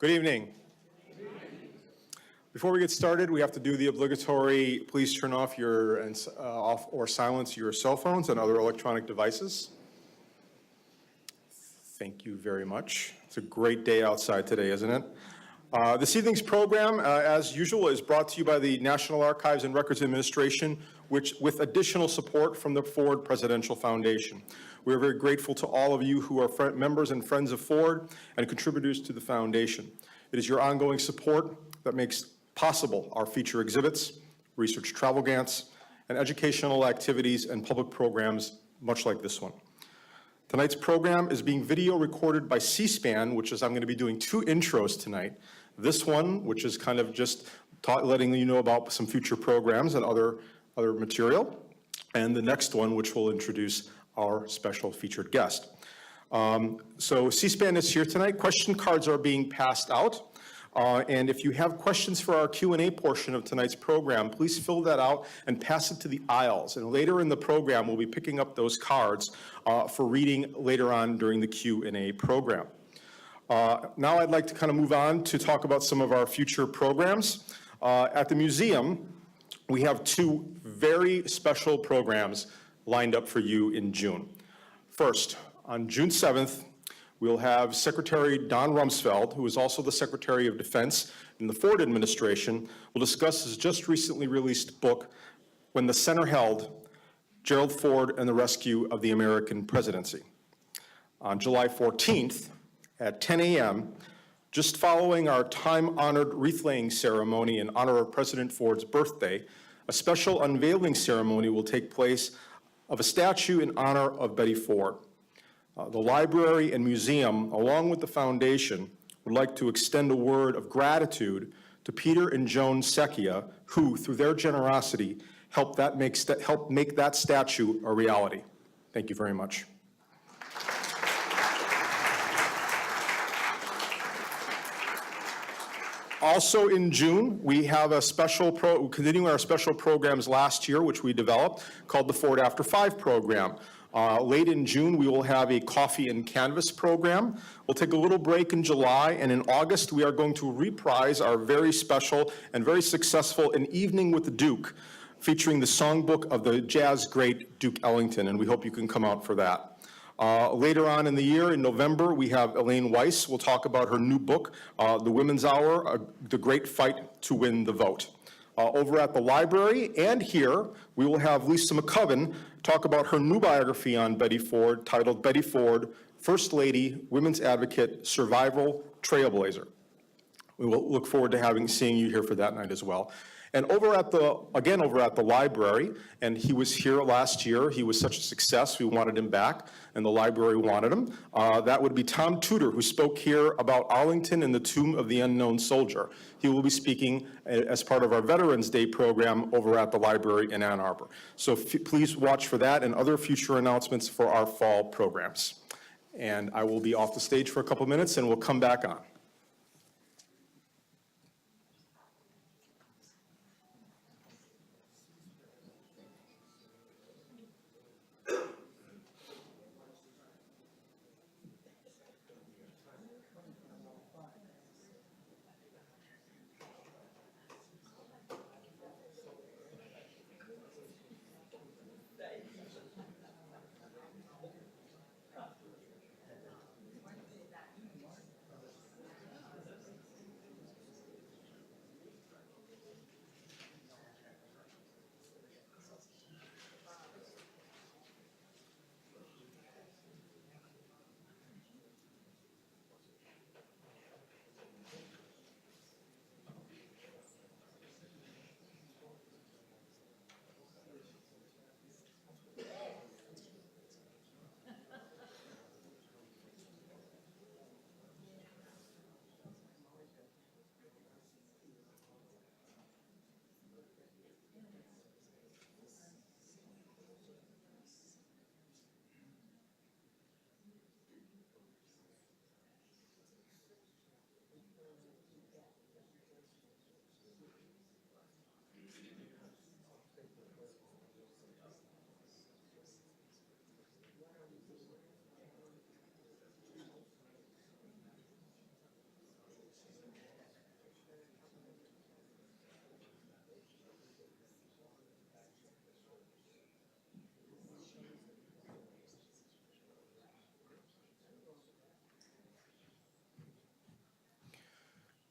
Good evening. Before we get started, we have to do the obligatory, please turn off off or silence your cell phones and other electronic devices. Thank you very much. It's a great day outside today, isn't it? This evening's program, as usual, is brought to you by the National Archives and Records Administration, with additional support from the Ford Presidential Foundation. We are very grateful to all of you who are members and friends of Ford and contributors to the foundation. It is your ongoing support that makes possible our feature exhibits, research travel grants, and educational activities and public programs much like this one. Tonight's program is being video recorded by C-SPAN, which is, I'm going to be doing two intros tonight. This one, which is kind of just letting you know about some future programs and other material, and the next one, which will introduce our special featured guest. So C-SPAN is here tonight. Question cards are being passed out. And if you have questions for our Q&A portion of tonight's program, please fill that out and pass it to the aisles. And later in the program, we'll be picking up those cards for reading later on during the Q&A program. Now I'd like to kind of move on to talk about some of our future programs. At the museum, we have two very special programs lined up for you in June. First, on June 7th, we'll have Secretary Don Rumsfeld, who is also the Secretary of Defense in the Ford administration, will discuss his just recently released book, When the Center Held, Gerald Ford and the Rescue of the American Presidency. On July 14th at 10 a.m., just following our time-honored wreath-laying ceremony in honor of President Ford's birthday, a special unveiling ceremony will take place of a statue in honor of Betty Ford. The library and museum, along with the foundation, would like to extend a word of gratitude to Peter and Joan Secchia, who, through their generosity, helped make that statue a reality. Thank you very much. Also in June, we have a continuing our special programs last year, which we developed, called the Ford After 5 program. Late in June, we will have a coffee and canvas program. We'll take a little break in July, and in August, we are going to reprise our very special and very successful An Evening with the Duke, featuring the songbook of the jazz great Duke Ellington, and we hope you can come out for that. Later on in the year, in November, we have Elaine Weiss. We'll talk about her new book, The Women's Hour, The Great Fight to Win the Vote. Over at the library and here, we will have Lisa McCoven talk about her new biography on Betty Ford, titled Betty Ford, First Lady, Women's Advocate, Survival, Trailblazer. We will look forward to seeing you here for that night as well. And over at the library, and he was here last year. He was such a success, we wanted him back, and the library wanted him. That would be Tom Tudor, who spoke here about Arlington and the Tomb of the Unknown Soldier. He will be speaking as part of our Veterans Day program over at the library in Ann Arbor. So please watch for that and other future announcements for our fall programs. And I will be off the stage for a couple minutes, and we'll come back on.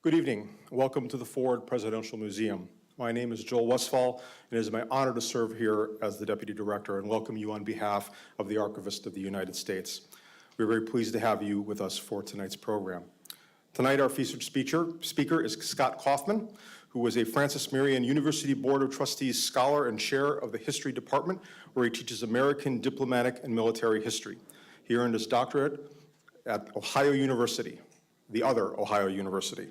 Good evening. Welcome to the Ford Presidential Museum. My name is Joel Westfall, and it is my honor to serve here as the Deputy Director and welcome you on behalf of the Archivist of the United States. We're very pleased to have you with us for tonight's program. Tonight, our featured speaker is Scott Kaufman, who is a Francis Marion University Board of Trustees Scholar and Chair of the History Department, where he teaches American diplomatic and military history. He earned his doctorate at Ohio University, the other Ohio University.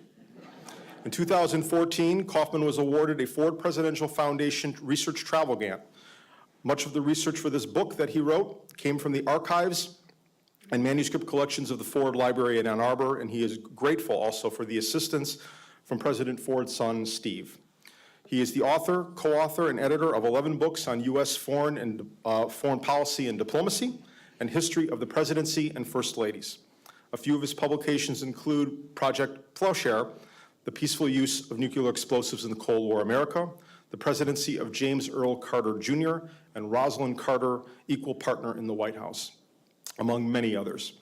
In 2014, Kaufman was awarded a Ford Presidential Foundation Research Travel Grant. Much of the research for this book that he wrote came from the archives and manuscript collections of the Ford Library in Ann Arbor, and he is grateful also for the assistance from President Ford's son, Steve. He is the author, co-author, and editor of 11 books on U.S. foreign policy and diplomacy, and history of the presidency and first ladies. A few of his publications include Project Plowshare, The Peaceful Use of Nuclear Explosives in the Cold War America, The Presidency of James Earl Carter Jr., and Rosalind Carter, Equal Partner in the White House, among many others.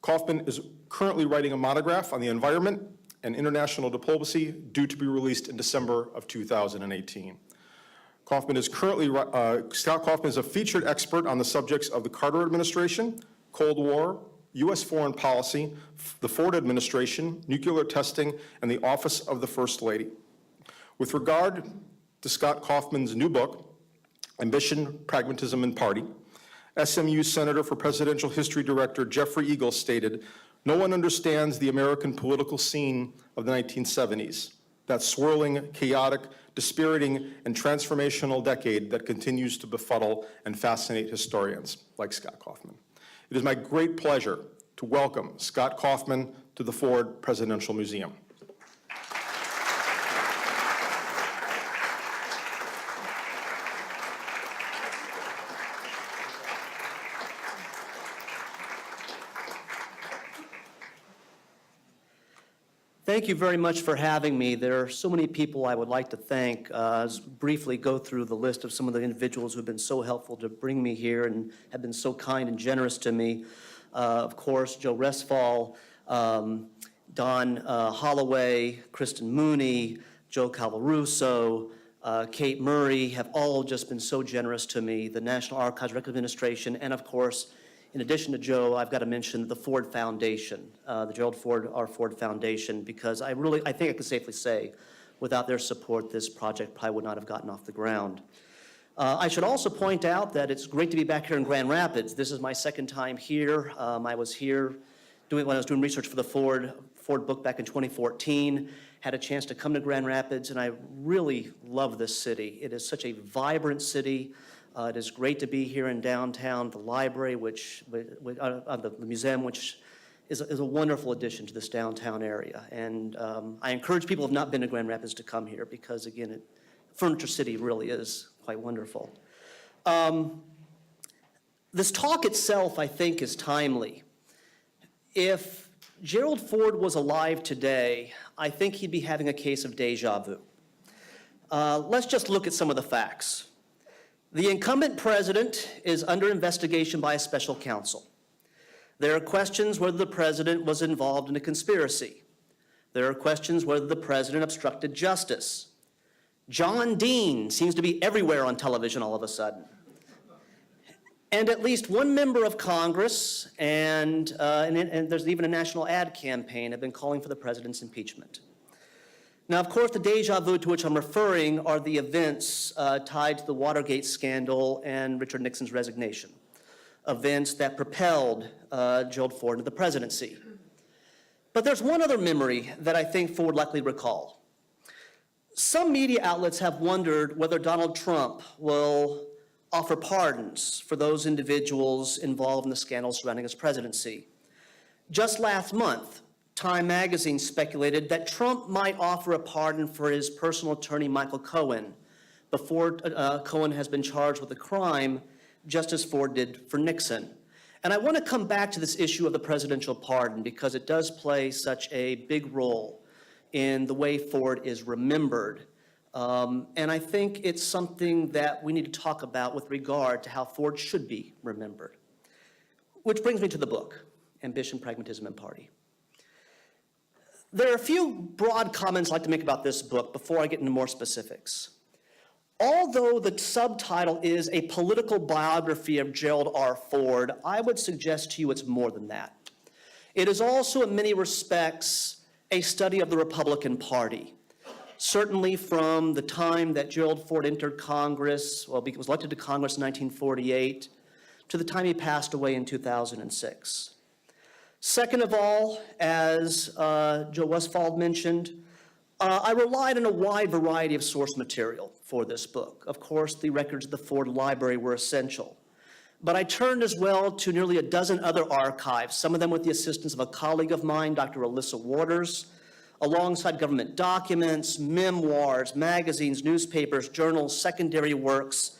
Kaufman is currently writing a monograph on the environment and international diplomacy due to be released in December of 2018. Scott Kaufman is a featured expert on the subjects of the Carter administration, Cold War, U.S. foreign policy, the Ford administration, nuclear testing, and the office of the First Lady. With regard to Scott Kaufman's new book, Ambition, Pragmatism, and Party, SMU Senator for Presidential History Director Jeffrey Eagles stated, "No one understands the American political scene of the 1970s, that swirling, chaotic, dispiriting, and transformational decade that continues to befuddle and fascinate historians like Scott Kaufman." It is my great pleasure to welcome Scott Kaufman to the Ford Presidential Museum. Thank you very much for having me. There are so many people I would like to thank. Briefly go through the list of some of the individuals who have been so helpful to bring me here and have been so kind and generous to me. Of course, Joe Westfall, Don Holloway, Kristen Mooney, Joe Calvaruso, Kate Murray have all just been so generous to me, the National Archives Records Administration, and of course, in addition to Joe, I've got to mention the Ford Foundation, the Gerald Ford, our Ford Foundation, because I think I can safely say, without their support, this project probably would not have gotten off the ground. I should also point out that it's great to be back here in Grand Rapids. This is my second time here. I was here when I was doing research for the Ford book back in 2014, had a chance to come to Grand Rapids, and I really love this city. It is such a vibrant city. It is great to be here in downtown. The library, the museum, which is a wonderful addition to this downtown area. And I encourage people who have not been to Grand Rapids to come here because, again, Furniture City really is quite wonderful. This talk itself, I think, is timely. If Gerald Ford was alive today, I think he'd be having a case of deja vu. Let's just look at some of the facts. The incumbent president is under investigation by a special counsel. There are questions whether the president was involved in a conspiracy. There are questions whether the president obstructed justice. John Dean seems to be everywhere on television all of a sudden. And at least one member of Congress and there's even a national ad campaign have been calling for the president's impeachment. Now, of course, the deja vu to which I'm referring are the events tied to the Watergate scandal and Richard Nixon's resignation, events that propelled Gerald Ford into the presidency. But there's one other memory that I think Ford likely recall. Some media outlets have wondered whether Donald Trump will offer pardons for those individuals involved in the scandal surrounding his presidency. Just last month, Time magazine speculated that Trump might offer a pardon for his personal attorney, Michael Cohen, before Cohen has been charged with a crime, just as Ford did for Nixon. And I want to come back to this issue of the presidential pardon because it does play such a big role in the way Ford is remembered. And I think it's something that we need to talk about with regard to how Ford should be remembered. Which brings me to the book, Ambition, Pragmatism, and Party. There are a few broad comments I'd like to make about this book before I get into more specifics. Although the subtitle is a political biography of Gerald R. Ford, I would suggest to you it's more than that. It is also, in many respects, a study of the Republican Party. Certainly from the time that Gerald Ford entered Congress, well, he was elected to Congress in 1948, to the time he passed away in 2006. Second of all, as Joe Westfall mentioned, I relied on a wide variety of source material for this book. Of course, the records of the Ford Library were essential. But I turned as well to nearly a dozen other archives, some of them with the assistance of a colleague of mine, Dr. Alyssa Waters, alongside government documents, memoirs, magazines, newspapers, journals, secondary works,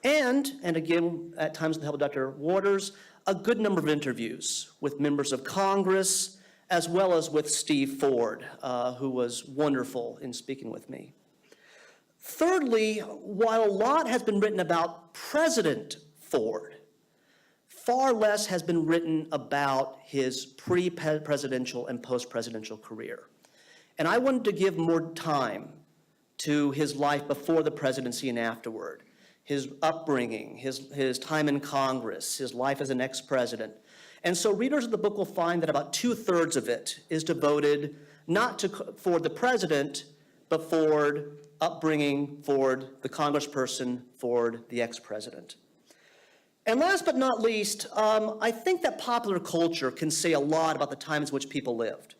and again, at times with the help of Dr. Waters, a good number of interviews with members of Congress, as well as with Steve Ford, who was wonderful in speaking with me. Thirdly, while a lot has been written about President Ford, far less has been written about his pre-presidential and post-presidential career. And I wanted to give more time to his life before the presidency and afterward, his upbringing, his time in Congress, his life as an ex-president. And so readers of the book will find that about 2/3 of it is devoted not to Ford the president, but Ford upbringing, Ford the congressperson, Ford the ex-president. And last but not least, I think that popular culture can say a lot about the times in which people lived.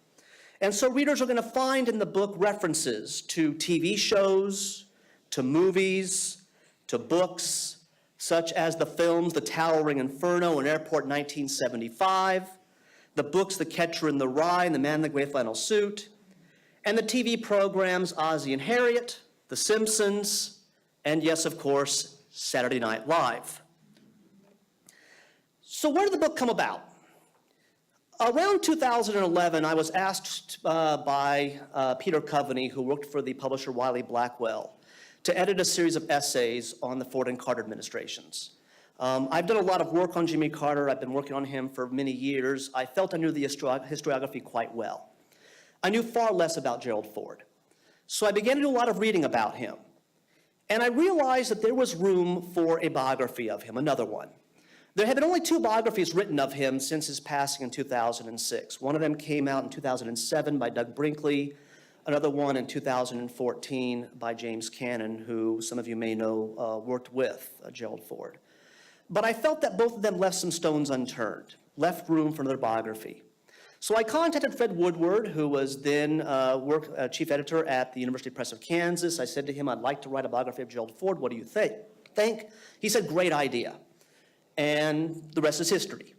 And so readers are going to find in the book references to TV shows, to movies, to books, such as the films The Towering Inferno and Airport 1975, the books The Catcher in the Rye and The Man in the Gray Flannel Suit, and the TV programs Ozzie and Harriet, The Simpsons, and yes, of course, Saturday Night Live. So where did the book come about? Around 2011, I was asked by Peter Coveney, who worked for the publisher Wiley Blackwell, to edit a series of essays on the Ford and Carter administrations. I've done a lot of work on Jimmy Carter. I've been working on him for many years. I felt I knew the historiography quite well. I knew far less about Gerald Ford. So I began to do a lot of reading about him. And I realized that there was room for a biography of him, another one. There had been only 2 biographies written of him since his passing in 2006. One of them came out in 2007 by Doug Brinkley, another one in 2014 by James Cannon, who some of you may know worked with Gerald Ford. But I felt that both of them left some stones unturned, left room for another biography. So I contacted Fred Woodward, who was then chief editor at the University Press of Kansas. I said to him, I'd like to write a biography of Gerald Ford. What do you think? He said, great idea. And the rest is history.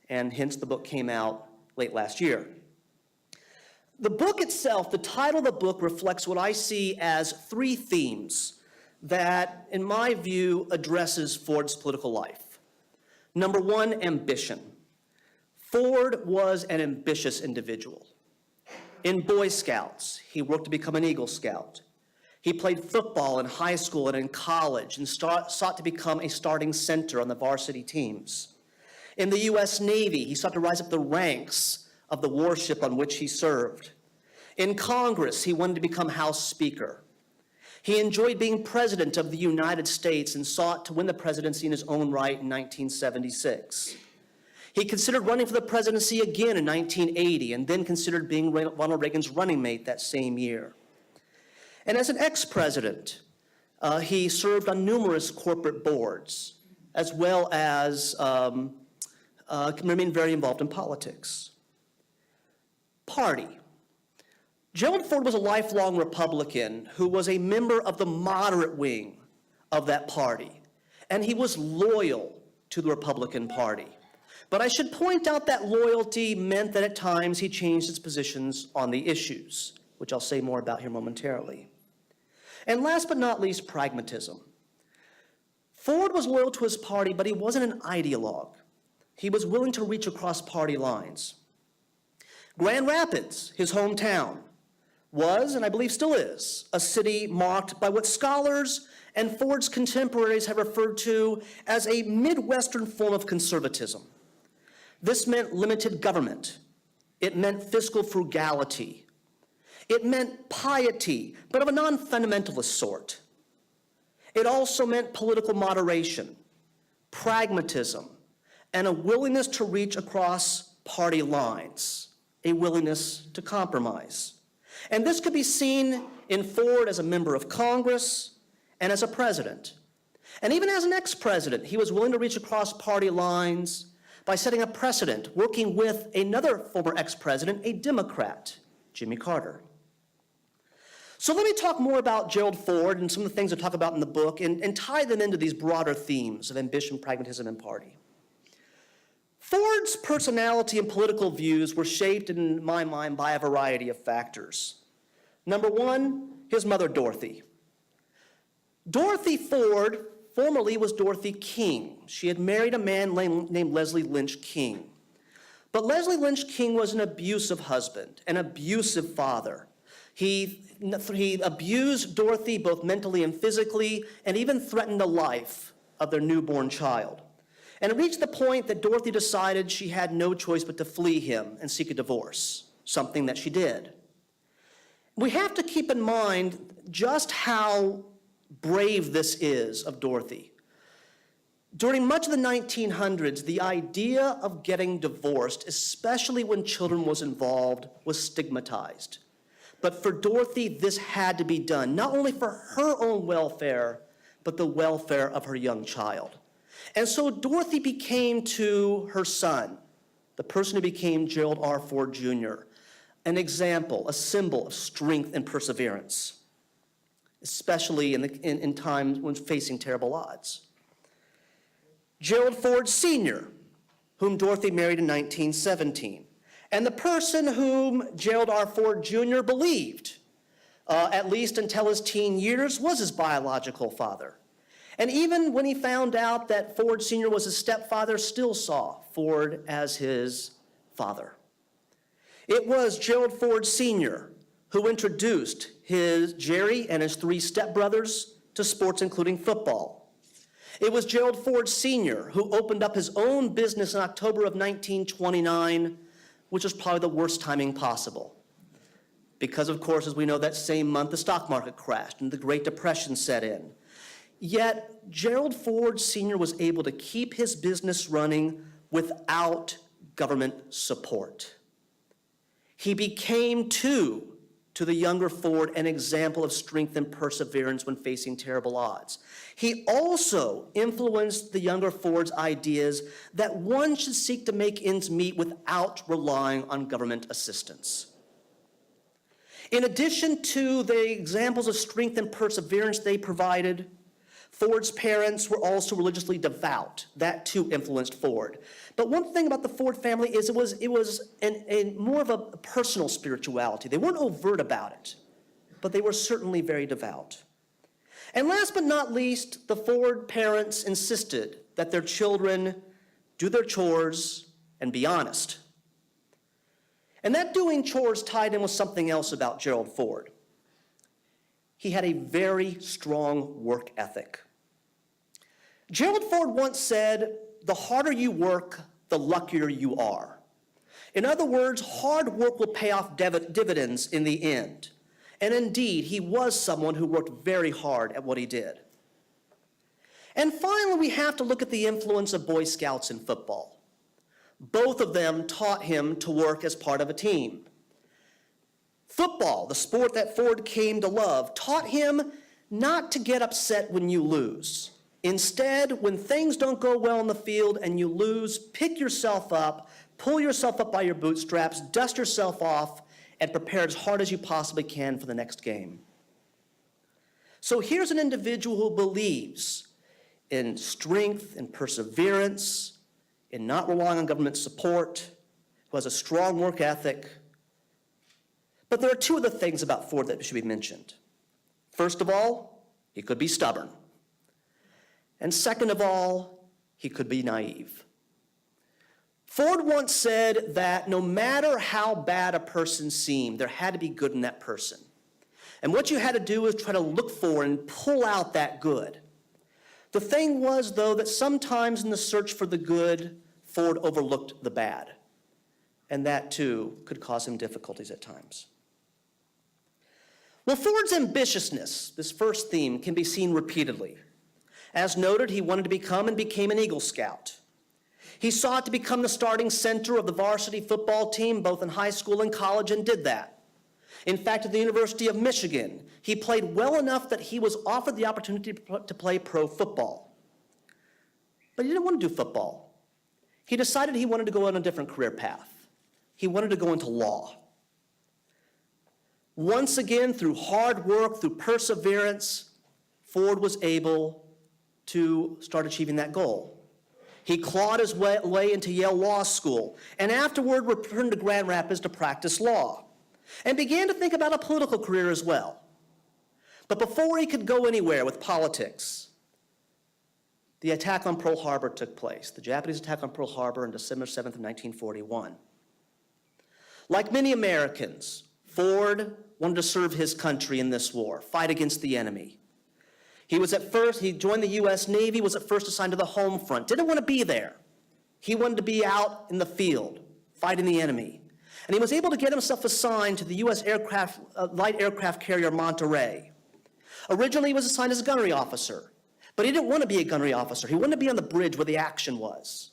And hence the book came out late last year. The book itself, the title of the book reflects what I see as 3 themes that, in my view, addresses Ford's political life. Number 1, ambition. Ford was an ambitious individual. In Boy Scouts, he worked to become an Eagle Scout. He played football in high school and in college and sought to become a starting center on the varsity teams. In the U.S. Navy, he sought to rise up the ranks of the warship on which he served. In Congress, he wanted to become House Speaker. He enjoyed being President of the United States and sought to win the presidency in his own right in 1976. He considered running for the presidency again in 1980 and then considered being Ronald Reagan's running mate that same year. And as an ex-president, he served on numerous corporate boards, as well as remained very involved in politics. Party. Gerald Ford was a lifelong Republican who was a member of the moderate wing of that party, and he was loyal to the Republican Party. But I should point out that loyalty meant that at times he changed his positions on the issues, which I'll say more about here momentarily. And last but not least, pragmatism. Ford was loyal to his party, but he wasn't an ideologue. He was willing to reach across party lines. Grand Rapids, his hometown, was, and I believe still is, a city marked by what scholars and Ford's contemporaries have referred to as a Midwestern form of conservatism. This meant limited government. It meant fiscal frugality, It meant piety, but of a non-fundamentalist sort. It also meant political moderation, pragmatism, and a willingness to reach across party lines, a willingness to compromise. And this could be seen in Ford as a member of Congress and as a president. And even as an ex-president, he was willing to reach across party lines by setting a precedent, working with another former ex-president, a Democrat, Jimmy Carter. So let me talk more about Gerald Ford and some of the things I talk about in the book and tie them into these broader themes of ambition, pragmatism, and party. Ford's personality and political views were shaped, in my mind, by a variety of factors. Number one, his mother, Dorothy. Dorothy Ford formerly was Dorothy King. She had married a man named Leslie Lynch King. But Leslie Lynch King was an abusive husband, an abusive father. He abused Dorothy both mentally and physically, and even threatened the life of their newborn child. And it reached the point that Dorothy decided she had no choice but to flee him and seek a divorce, something that she did. We have to keep in mind just how brave this is of Dorothy. During much of the 1900s, the idea of getting divorced, especially when children was involved, was stigmatized. But for Dorothy, this had to be done, not only for her own welfare, but the welfare of her young child. And so Dorothy became to her son, the person who became Gerald R. Ford Jr., an example, a symbol of strength and perseverance, especially in times when facing terrible odds. Gerald Ford Sr., whom Dorothy married in 1917, and the person whom Gerald R. Ford Jr. believed, at least until his teen years, was his biological father. And even when he found out that Ford Sr. was his stepfather, still saw Ford as his father. It was Gerald Ford Sr. who introduced Jerry and his three stepbrothers to sports, including football. It was Gerald Ford Sr. who opened up his own business in October of 1929, which was probably the worst timing possible. Because, of course, as we know, that same month, the stock market crashed and the Great Depression set in. Yet, Gerald Ford Sr. was able to keep his business running without government support. He became, to the younger Ford, an example of strength and perseverance when facing terrible odds. He also influenced the younger Ford's ideas that one should seek to make ends meet without relying on government assistance. In addition to the examples of strength and perseverance they provided, Ford's parents were also religiously devout. That too influenced Ford. But one thing about the Ford family is it was more of a personal spirituality. They weren't overt about it, but they were certainly very devout. And last but not least, the Ford parents insisted that their children do their chores and be honest. And that doing chores tied in with something else about Gerald Ford. He had a very strong work ethic. Gerald Ford once said, "The harder you work, the luckier you are." In other words, hard work will pay off dividends in the end. And indeed, he was someone who worked very hard at what he did. And finally, we have to look at the influence of Boy Scouts in football. Both of them taught him to work as part of a team. Football, the sport that Ford came to love, taught him not to get upset when you lose. Instead, when things don't go well on the field and you lose, pick yourself up, pull yourself up by your bootstraps, dust yourself off, and prepare as hard as you possibly can for the next game. So here's an individual who believes in strength and perseverance, in not relying on government support, who has a strong work ethic. But there are two other things about Ford that should be mentioned. First of all, he could be stubborn. And second of all, he could be naive. Ford once said that no matter how bad a person seemed, there had to be good in that person. And what you had to do was try to look for and pull out that good. The thing was, though, that sometimes in the search for the good, Ford overlooked the bad. And that, too, could cause him difficulties at times. Well, Ford's ambitiousness, this first theme, can be seen repeatedly. As noted, he wanted to become and became an Eagle Scout. He sought to become the starting center of the varsity football team, both in high school and college, and did that. In fact, at the University of Michigan, he played well enough that he was offered the opportunity to play pro football. But he didn't want to do football. He decided he wanted to go on a different career path. He wanted to go into law. Once again, through hard work, through perseverance, Ford was able to start achieving that goal. He clawed his way into Yale Law School, and afterward returned to Grand Rapids to practice law, and began to think about a political career as well. But before he could go anywhere with politics, the attack on Pearl Harbor took place, the Japanese attack on Pearl Harbor on December 7th of 1941. Like many Americans, Ford wanted to serve his country in this war, fight against the enemy. He joined the U.S. Navy, was at first assigned to the home front, didn't want to be there. He wanted to be out in the field, fighting the enemy. And he was able to get himself assigned to the U.S. light aircraft carrier Monterey. Originally, he was assigned as a gunnery officer, but he didn't want to be a gunnery officer. He wanted to be on the bridge where the action was.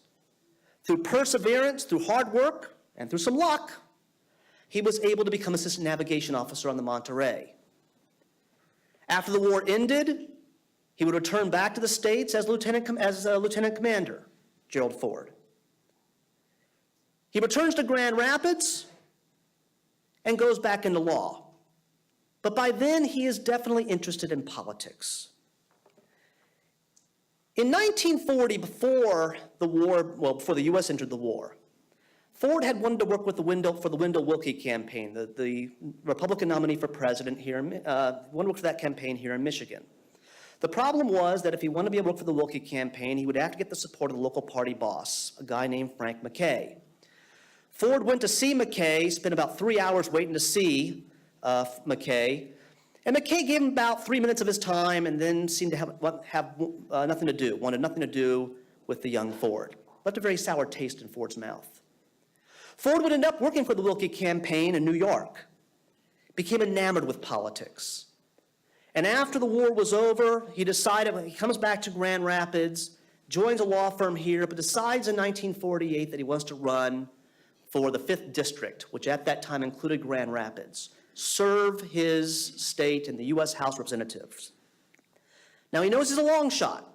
Through perseverance, through hard work, and through some luck, he was able to become assistant navigation officer on the Monterey. After the war ended, he would return back to the States as lieutenant commander, Gerald Ford. He returns to Grand Rapids and goes back into law. But by then, he is definitely interested in politics. In 1940, before the U.S. entered the war, Ford had wanted to work with for the Wendell Willkie campaign, the Republican nominee for president here, wanted to work for that campaign here in Michigan. The problem was that if he wanted to be able to work for the Willkie campaign, he would have to get the support of the local party boss, a guy named Frank McKay. Ford went to see McKay, spent about 3 hours waiting to see McKay, and McKay gave him about 3 minutes of his time and then seemed to wanted nothing to do with the young Ford. Left a very sour taste in Ford's mouth. Ford would end up working for the Willkie campaign in New York, became enamored with politics. And after the war was over, he comes back to Grand Rapids, joins a law firm here, but decides in 1948 that he wants to run for the 5th District, which at that time included Grand Rapids, serve his state in the U.S. House of Representatives. Now he knows he's a long shot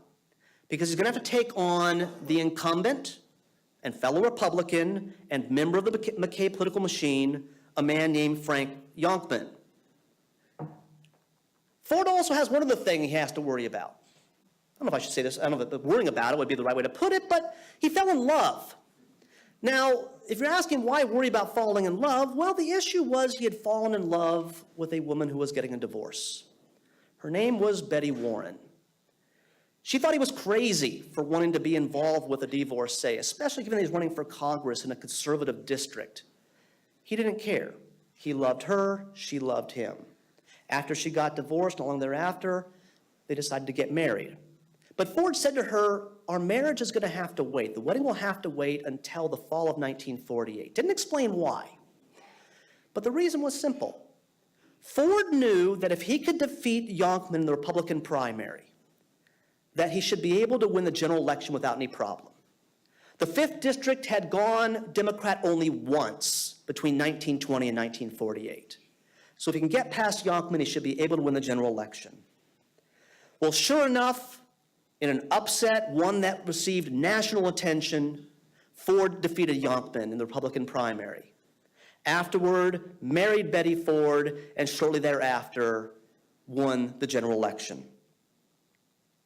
because he's going to have to take on the incumbent and fellow Republican and member of the McKay political machine, a man named Frank Youngman. Ford also has one other thing he has to worry about. I don't know if I should say this, I don't know if worrying about it would be the right way to put it, but he fell in love. Now, if you're asking why worry about falling in love, well, the issue was he had fallen in love with a woman who was getting a divorce. Her name was Betty Warren. She thought he was crazy for wanting to be involved with a divorcee, especially given that he's running for Congress in a conservative district. He didn't care. He loved her, she loved him. After she got divorced, not long thereafter, they decided to get married. But Ford said to her, our marriage is going to have to wait. The wedding will have to wait until the fall of 1948. Didn't explain why. But the reason was simple. Ford knew that if he could defeat Youngman in the Republican primary, that he should be able to win the general election without any problem. The 5th District had gone Democrat only once between 1920 and 1948. So if he can get past Youngman, he should be able to win the general election. Well, sure enough, in an upset, one that received national attention, Ford defeated Youngman in the Republican primary. Afterward, married Betty Ford, and shortly thereafter, won the general election.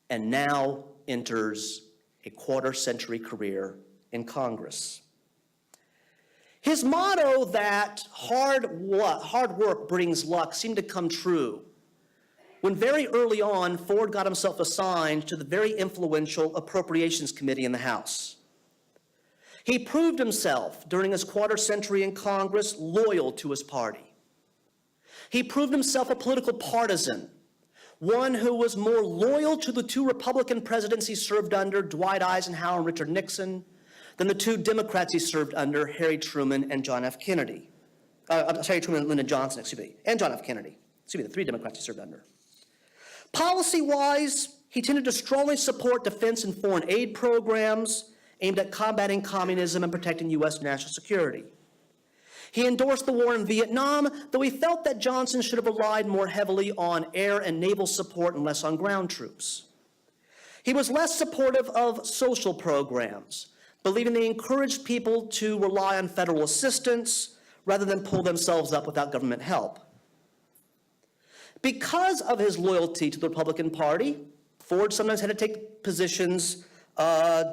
And now enters a quarter-century career in Congress. His motto that hard work brings luck seemed to come true when very early on, Ford got himself assigned to the very influential Appropriations Committee in the House. He proved himself during his quarter century in Congress loyal to his party. He proved himself a political partisan, one who was more loyal to the 2 Republican presidents he served under, Dwight Eisenhower and Richard Nixon, than the 2 Democrats he served under, Harry Truman and John F. Kennedy. Harry Truman and Lyndon Johnson, and John F. Kennedy. the three Democrats he served under. Policy-wise, he tended to strongly support defense and foreign aid programs aimed at combating communism and protecting U.S. national security. He endorsed the war in Vietnam, though he felt that Johnson should have relied more heavily on air and naval support and less on ground troops. He was less supportive of social programs, believing they encouraged people to rely on federal assistance rather than pull themselves up without government help. Because of his loyalty to the Republican Party, Ford sometimes had to take positions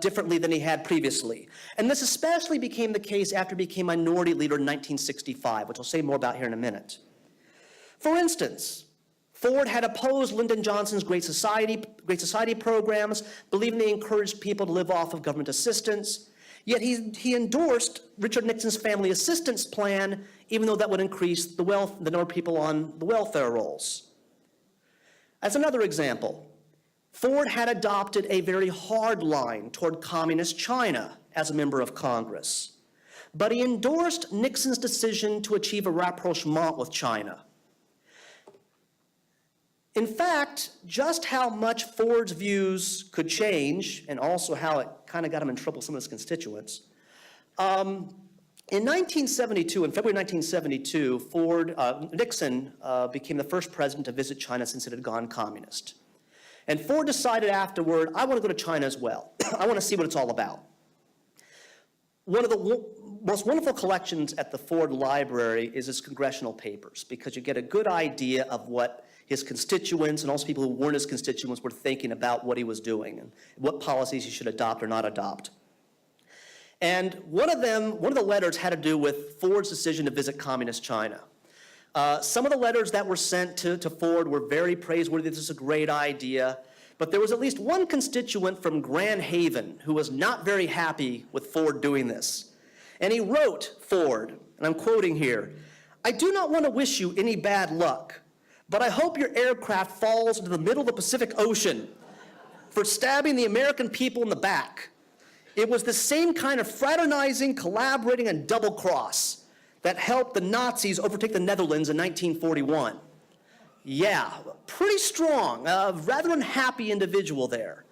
differently than he had previously. And this especially became the case after he became minority leader in 1965, which I'll say more about here in a minute. For instance, Ford had opposed Lyndon Johnson's Great Society programs, believing they encouraged people to live off of government assistance. Yet he endorsed Richard Nixon's family assistance plan, even though that would increase the number of people on the welfare rolls. As another example, Ford had adopted a very hard line toward communist China as a member of Congress, but he endorsed Nixon's decision to achieve a rapprochement with China. In fact, just how much Ford's views could change, and also how it kind of got him in trouble with some of his constituents, in 1972, in February 1972, Nixon became the first president to visit China since it had gone communist. And Ford decided afterward, I want to go to China as well. I want to see what it's all about. One of the most wonderful collections at the Ford Library is his congressional papers, because you get a good idea of what his constituents and also people who weren't his constituents were thinking about what he was doing and what policies he should adopt or not adopt. And one of the letters had to do with Ford's decision to visit communist China. Some of the letters that were sent to Ford were very praiseworthy. This is a great idea. But there was at least one constituent from Grand Haven who was not very happy with Ford doing this. And he wrote Ford, and I'm quoting here, "I do not want to wish you any bad luck, but I hope your aircraft falls into the middle of the Pacific Ocean for stabbing the American people in the back. It was the same kind of fraternizing, collaborating, and double cross that helped the Nazis overtake the Netherlands in 1941. Yeah, pretty strong, rather unhappy individual there.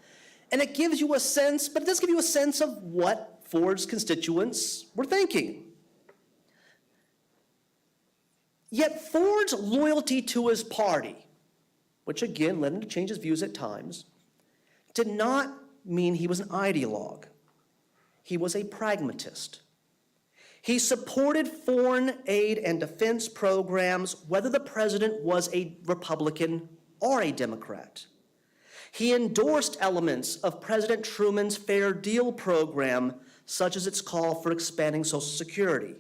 And it gives you a sense, but it does give you a sense of what Ford's constituents were thinking. Yet Ford's loyalty to his party, which again led him to change his views at times, did not mean he was an ideologue. He was a pragmatist. He supported foreign aid and defense programs, whether the president was a Republican or a Democrat. He endorsed elements of President Truman's Fair Deal program, such as its call for expanding Social Security.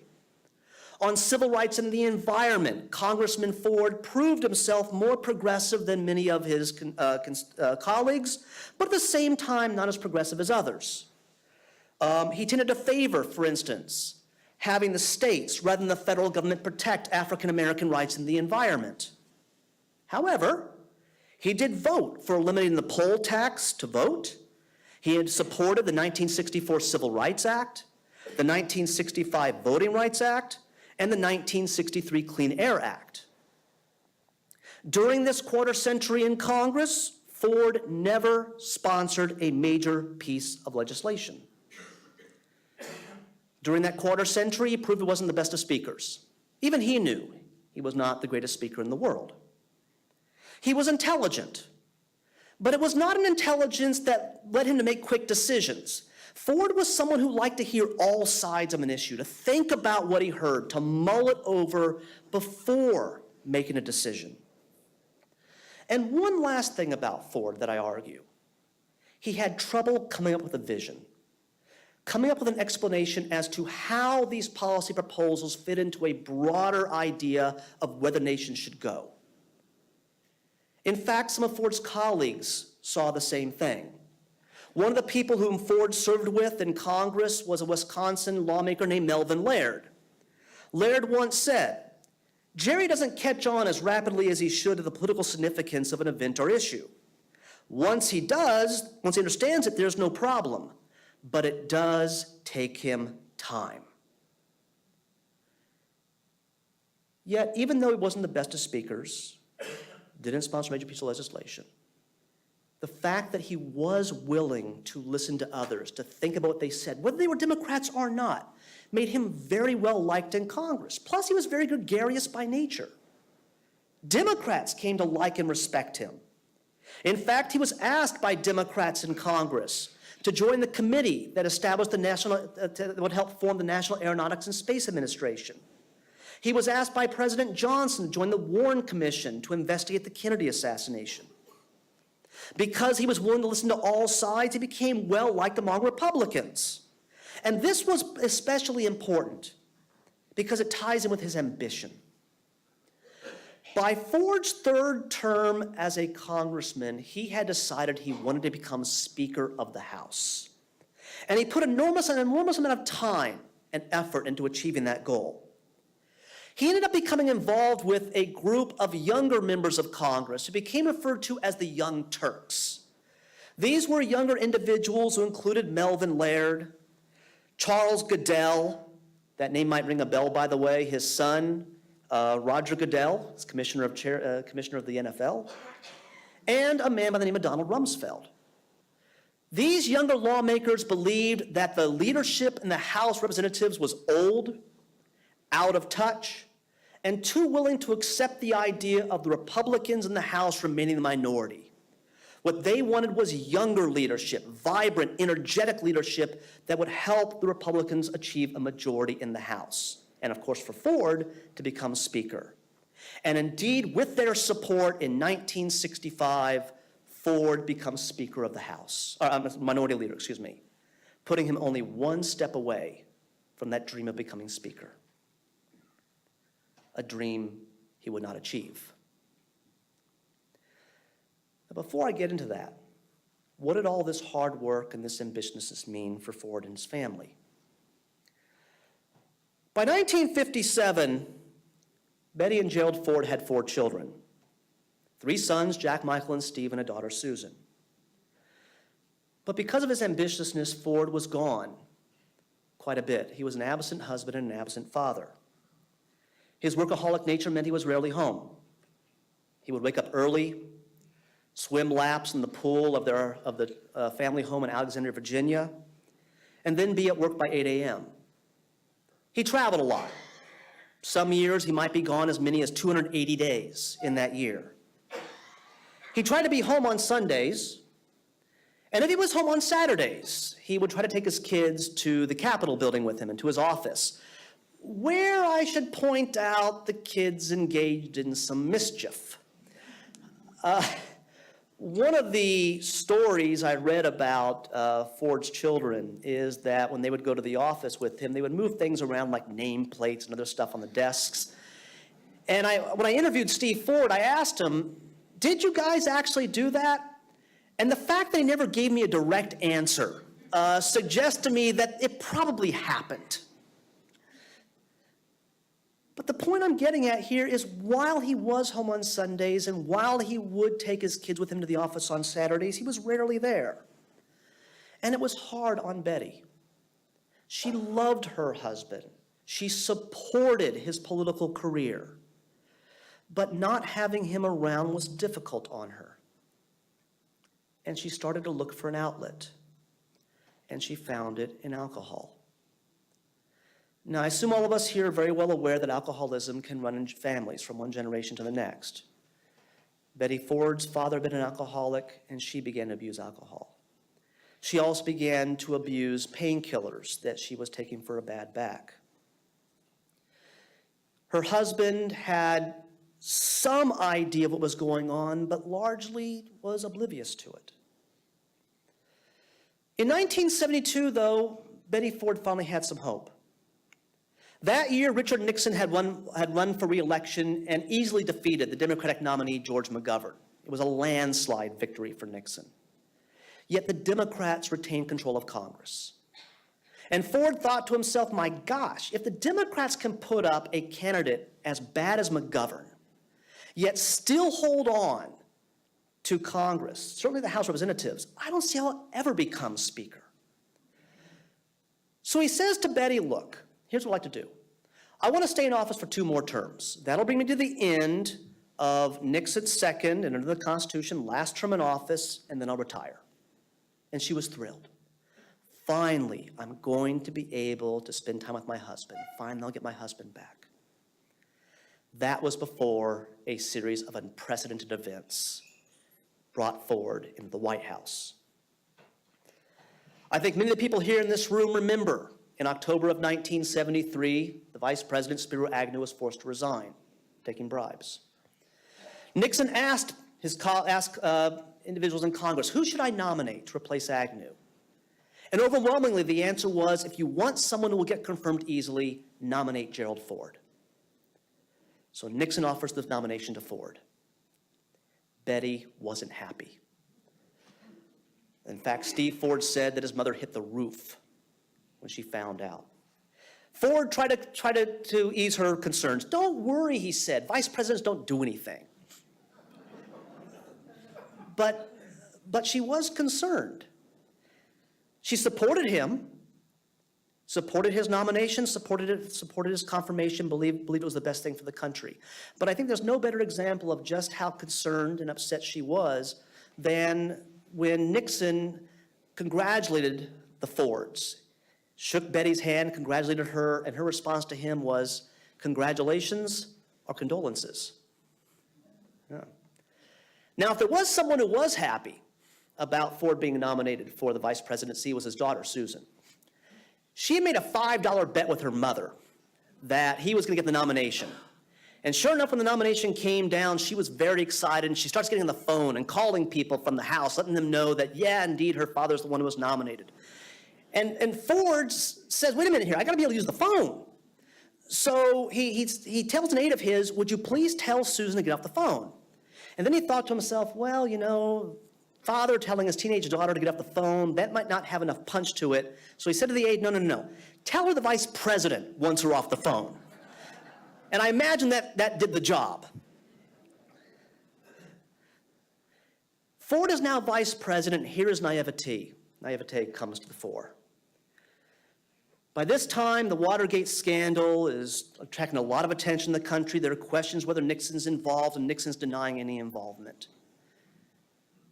On civil rights and the environment, Congressman Ford proved himself more progressive than many of his colleagues, but at the same time, not as progressive as others. He tended to favor, for instance, having the states rather than the federal government protect African American rights and the environment. However, he did vote for eliminating the poll tax to vote. He had supported the 1964 Civil Rights Act, the 1965 Voting Rights Act, and the 1963 Clean Air Act. During this quarter century in Congress, Ford never sponsored a major piece of legislation. During that quarter century, he proved he wasn't the best of speakers. Even he knew he was not the greatest speaker in the world. He was intelligent, but it was not an intelligence that led him to make quick decisions. Ford was someone who liked to hear all sides of an issue, to think about what he heard, to mull it over before making a decision. And one last thing about Ford that I argue. He had trouble coming up with a vision, coming up with an explanation as to how these policy proposals fit into a broader idea of where the nation should go. In fact, some of Ford's colleagues saw the same thing. One of the people whom Ford served with in Congress was a Wisconsin lawmaker named Melvin Laird. Laird once said, "Jerry doesn't catch on as rapidly as he should to the political significance of an event or issue. Once he understands it, there's no problem. But it does take him time." Yet, even though he wasn't the best of speakers, didn't sponsor major piece of legislation. The fact that he was willing to listen to others, to think about what they said, whether they were Democrats or not, made him very well liked in Congress. Plus, he was very gregarious by nature. Democrats came to like and respect him. In fact, he was asked by Democrats in Congress to join the committee that established that would help form the National Aeronautics and Space Administration. He was asked by President Johnson to join the Warren Commission to investigate the Kennedy assassination. Because he was willing to listen to all sides, he became well liked among Republicans. And this was especially important because it ties in with his ambition. By Ford's third term as a congressman, he had decided he wanted to become Speaker of the House. And he put an enormous amount of time and effort into achieving that goal. He ended up becoming involved with a group of younger members of Congress who became referred to as the Young Turks. These were younger individuals who included Melvin Laird, Charles Goodell, that name might ring a bell, by the way, his son, Roger Goodell, is commissioner of the NFL, and a man by the name of Donald Rumsfeld. These younger lawmakers believed that the leadership in the House of Representatives was old, out of touch, and too willing to accept the idea of the Republicans in the House remaining the minority. What they wanted was younger leadership, vibrant, energetic leadership that would help the Republicans achieve a majority in the House. And of course, for Ford to become Speaker. And indeed, with their support in 1965, Ford becomes Speaker of the House, Minority Leader, putting him only one step away from that dream of becoming Speaker. A dream he would not achieve. Now, before I get into that, what did all this hard work and this ambitiousness mean for Ford and his family? By 1957, Betty and Gerald Ford had 4 children. 3 sons, Jack, Michael, and Steve, and a daughter, Susan. But because of his ambitiousness, Ford was gone quite a bit. He was an absent husband and an absent father. His workaholic nature meant he was rarely home. He would wake up early, swim laps in the pool of the family home in Alexandria, Virginia, and then be at work by 8 a.m. He traveled a lot. Some years he might be gone as many as 280 days in that year. He tried to be home on Sundays, and if he was home on Saturdays, he would try to take his kids to the Capitol building with him and to his office, where I should point out the kids engaged in some mischief. One of the stories I read about Ford's children is that when they would go to the office with him, they would move things around like nameplates and other stuff on the desks. And when I interviewed Steve Ford, I asked him, did you guys actually do that? And the fact that he never gave me a direct answer suggests to me that it probably happened. But the point I'm getting at here is while he was home on Sundays and while he would take his kids with him to the office on Saturdays, he was rarely there. And it was hard on Betty. She loved her husband. She supported his political career. But not having him around was difficult on her. And she started to look for an outlet. And she found it in alcohol. Now, I assume all of us here are very well aware that alcoholism can run in families from one generation to the next. Betty Ford's father had been an alcoholic, and she began to abuse alcohol. She also began to abuse painkillers that she was taking for a bad back. Her husband had some idea of what was going on, but largely was oblivious to it. In 1972, though, Betty Ford finally had some hope. That year, Richard Nixon had run for re-election and easily defeated the Democratic nominee, George McGovern. It was a landslide victory for Nixon. Yet the Democrats retained control of Congress. And Ford thought to himself, my gosh, if the Democrats can put up a candidate as bad as McGovern, yet still hold on to Congress, certainly the House of Representatives, I don't see how he'll ever become Speaker. So he says to Betty, look, here's what I'd like to do. I want to stay in office for 2 more terms. That'll bring me to the end of Nixon's second, and under the Constitution, last term in office, and then I'll retire. And she was thrilled. Finally, I'm going to be able to spend time with my husband. Finally, I'll get my husband back. That was before a series of unprecedented events brought forward in the White House. I think many of the people here in this room remember in October of 1973, the Vice President, Spiro Agnew, was forced to resign, taking bribes. Nixon asked individuals in Congress, who should I nominate to replace Agnew? And overwhelmingly, the answer was, if you want someone who will get confirmed easily, nominate Gerald Ford. So Nixon offers the nomination to Ford. Betty wasn't happy. In fact, Steve Ford said that his mother hit the roof when she found out. Ford tried to ease her concerns. Don't worry, he said. Vice presidents don't do anything. But she was concerned. She supported him, supported his nomination, supported his confirmation, believed it was the best thing for the country. But I think there's no better example of just how concerned and upset she was than when Nixon congratulated the Fords, shook Betty's hand, congratulated her, and her response to him was, congratulations or condolences. Yeah. Now, if there was someone who was happy about Ford being nominated for the vice presidency, it was his daughter, Susan. She had made a $5 bet with her mother that he was going to get the nomination. And sure enough, when the nomination came down, she was very excited, and she starts getting on the phone and calling people from the house, letting them know that, yeah, indeed, her father's the one who was nominated. And Ford says, wait a minute here, I got to be able to use the phone. So he tells an aide of his, would you please tell Susan to get off the phone? And then he thought to himself, well, you know, father telling his teenage daughter to get off the phone, that might not have enough punch to it. So he said to the aide, no. Tell her the vice president wants her off the phone. And I imagine that did the job. Ford is now vice president. Here is naivete. Naivete comes to the fore. By this time, the Watergate scandal is attracting a lot of attention in the country. There are questions whether Nixon's involved, and Nixon's denying any involvement.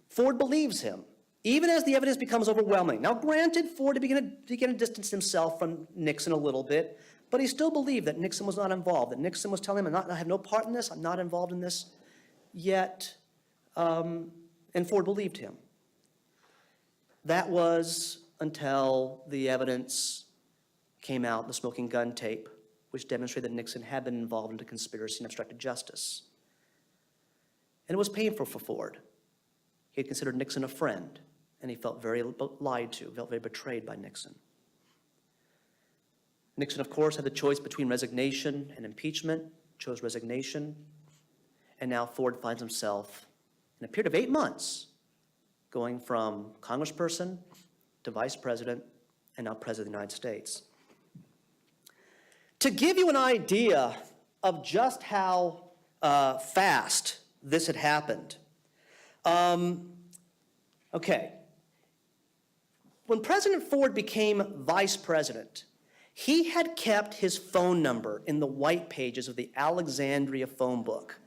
Ford believes him, even as the evidence becomes overwhelming. Now, granted, Ford began to distance himself from Nixon a little bit, but he still believed that Nixon was not involved, that Nixon was telling him, I have no part in this, I'm not involved in this, yet, and Ford believed him. That was until the evidence came out, the smoking gun tape, which demonstrated that Nixon had been involved in a conspiracy and obstructed justice. And it was painful for Ford. He had considered Nixon a friend, and he felt very lied to, felt very betrayed by Nixon. Nixon, of course, had the choice between resignation and impeachment, chose resignation, and now Ford finds himself in a period of 8 months going from congressperson to vice president and now president of the United States. To give you an idea of just how fast this had happened, okay, when President Ford became vice president, he had kept his phone number in the white pages of the Alexandria phone book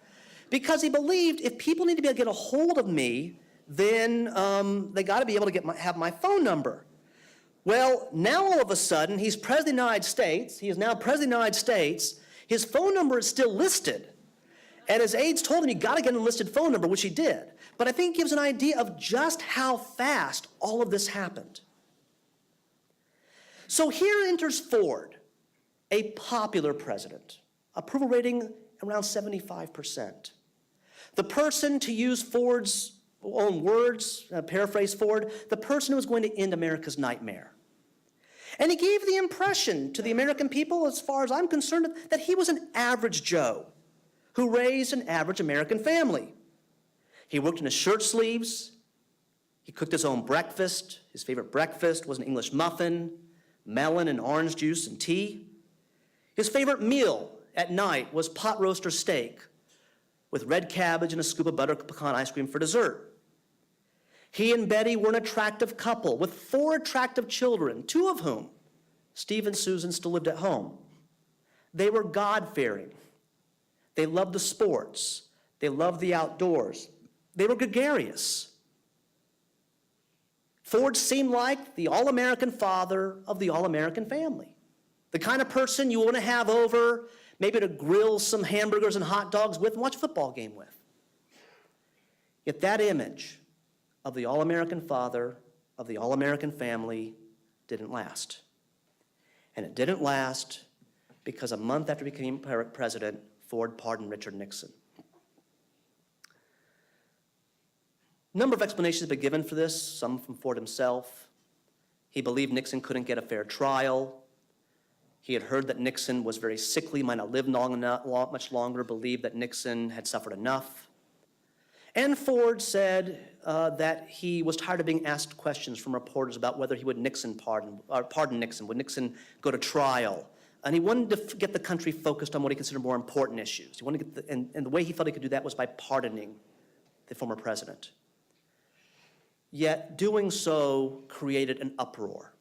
because he believed if people need to be able to get a hold of me, then they got to be able to have my phone number. Well, now all of a sudden, he's president of the United States. He is now president of the United States. His phone number is still listed. And his aides told him, you got to get an enlisted phone number, which he did. But I think it gives an idea of just how fast all of this happened. So here enters Ford, a popular president, approval rating around 75%. The person, to use Ford's own words, paraphrase Ford, the person who was going to end America's nightmare. And he gave the impression to the American people, as far as I'm concerned, that he was an average Joe who raised an average American family. He worked in his shirt sleeves. He cooked his own breakfast. His favorite breakfast was an English muffin, melon and orange juice and tea. His favorite meal at night was pot roast or steak with red cabbage and a scoop of butter pecan ice cream for dessert. He and Betty were an attractive couple with 4 attractive children, 2 of whom, Steve and Susan, still lived at home. They were God-fearing. They loved the sports. They loved the outdoors. They were gregarious. Ford seemed like the all-American father of the all-American family. The kind of person you want to have over, maybe to grill some hamburgers and hot dogs with and watch a football game with. Yet that image of the all-American father of the all-American family didn't last. And it didn't last because a month after he became president, Ford pardoned Richard Nixon. A number of explanations have been given for this, some from Ford himself. He believed Nixon couldn't get a fair trial. He had heard that Nixon was very sickly, might not live much longer, believed that Nixon had suffered enough. And Ford said that he was tired of being asked questions from reporters about whether he would pardon Nixon, would Nixon go to trial. And he wanted to get the country focused on what he considered more important issues. He wanted to get and the way he felt he could do that was by pardoning the former president. Yet doing so created an uproar.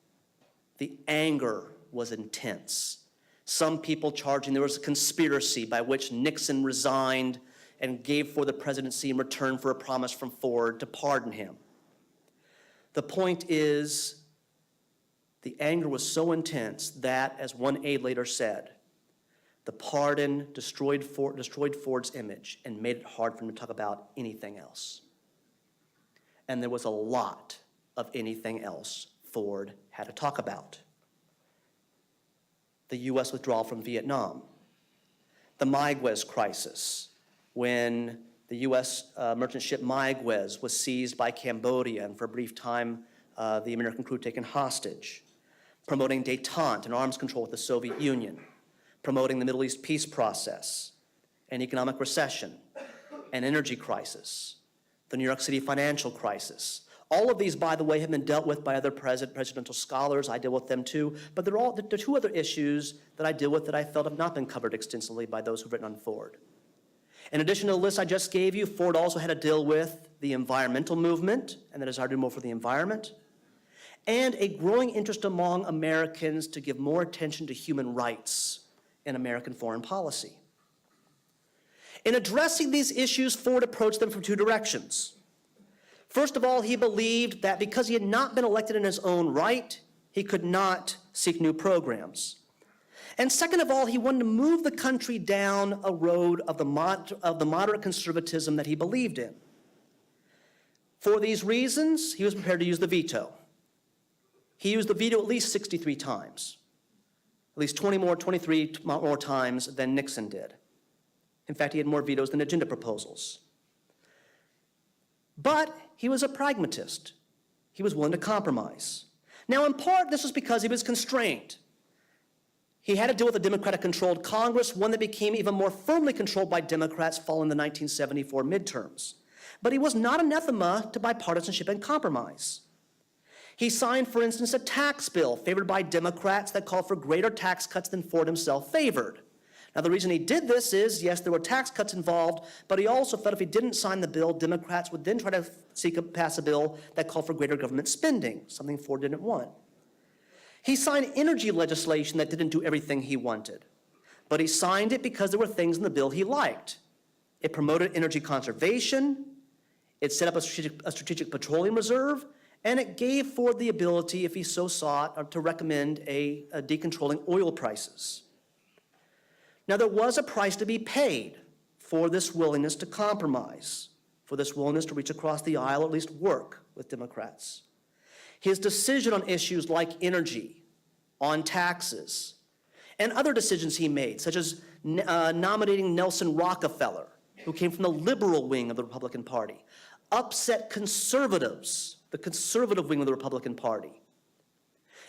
The anger was intense. Some people charging there was a conspiracy by which Nixon resigned and gave Ford the presidency in return for a promise from Ford to pardon him. The point is, the anger was so intense that, as one aide later said, the pardon destroyed Ford's image and made it hard for him to talk about anything else. And there was a lot of anything else Ford had to talk about. The U.S. withdrawal from Vietnam, the Mayaguez crisis, when the U.S. merchant ship Mayaguez was seized by Cambodia and for a brief time the American crew taken hostage, promoting détente and arms control with the Soviet Union, promoting the Middle East peace process, an economic recession, an energy crisis, the New York City financial crisis. All of these, by the way, have been dealt with by other presidential scholars. I deal with them too. But there are two other issues that I deal with that I felt have not been covered extensively by those who've written on Ford. In addition to the list I just gave you, Ford also had to deal with the environmental movement and the desire to do more for the environment, and a growing interest among Americans to give more attention to human rights in American foreign policy. In addressing these issues, Ford approached them from two directions. First of all, he believed that because he had not been elected in his own right, he could not seek new programs. And second of all, he wanted to move the country down a road of the moderate conservatism that he believed in. For these reasons, he was prepared to use the veto. He used the veto at least 63 times, at least 23 more times than Nixon did. In fact, he had more vetoes than agenda proposals. But he was a pragmatist. He was willing to compromise. Now, in part, this was because he was constrained. He had to deal with a Democratic-controlled Congress, one that became even more firmly controlled by Democrats following the 1974 midterms. But he was not anathema to bipartisanship and compromise. He signed, for instance, a tax bill favored by Democrats that called for greater tax cuts than Ford himself favored. Now, the reason he did this is, yes, there were tax cuts involved, but he also felt if he didn't sign the bill, Democrats would then try to pass a bill that called for greater government spending, something Ford didn't want. He signed energy legislation that didn't do everything he wanted, but he signed it because there were things in the bill he liked. It promoted energy conservation, it set up a strategic petroleum reserve, and it gave Ford the ability, if he so sought, to recommend a decontrolling oil prices. Now, there was a price to be paid for this willingness to compromise, for this willingness to reach across the aisle, or at least work with Democrats. His decision on issues like energy, on taxes, and other decisions he made, such as nominating Nelson Rockefeller, who came from the liberal wing of the Republican Party, upset conservatives, the conservative wing of the Republican Party.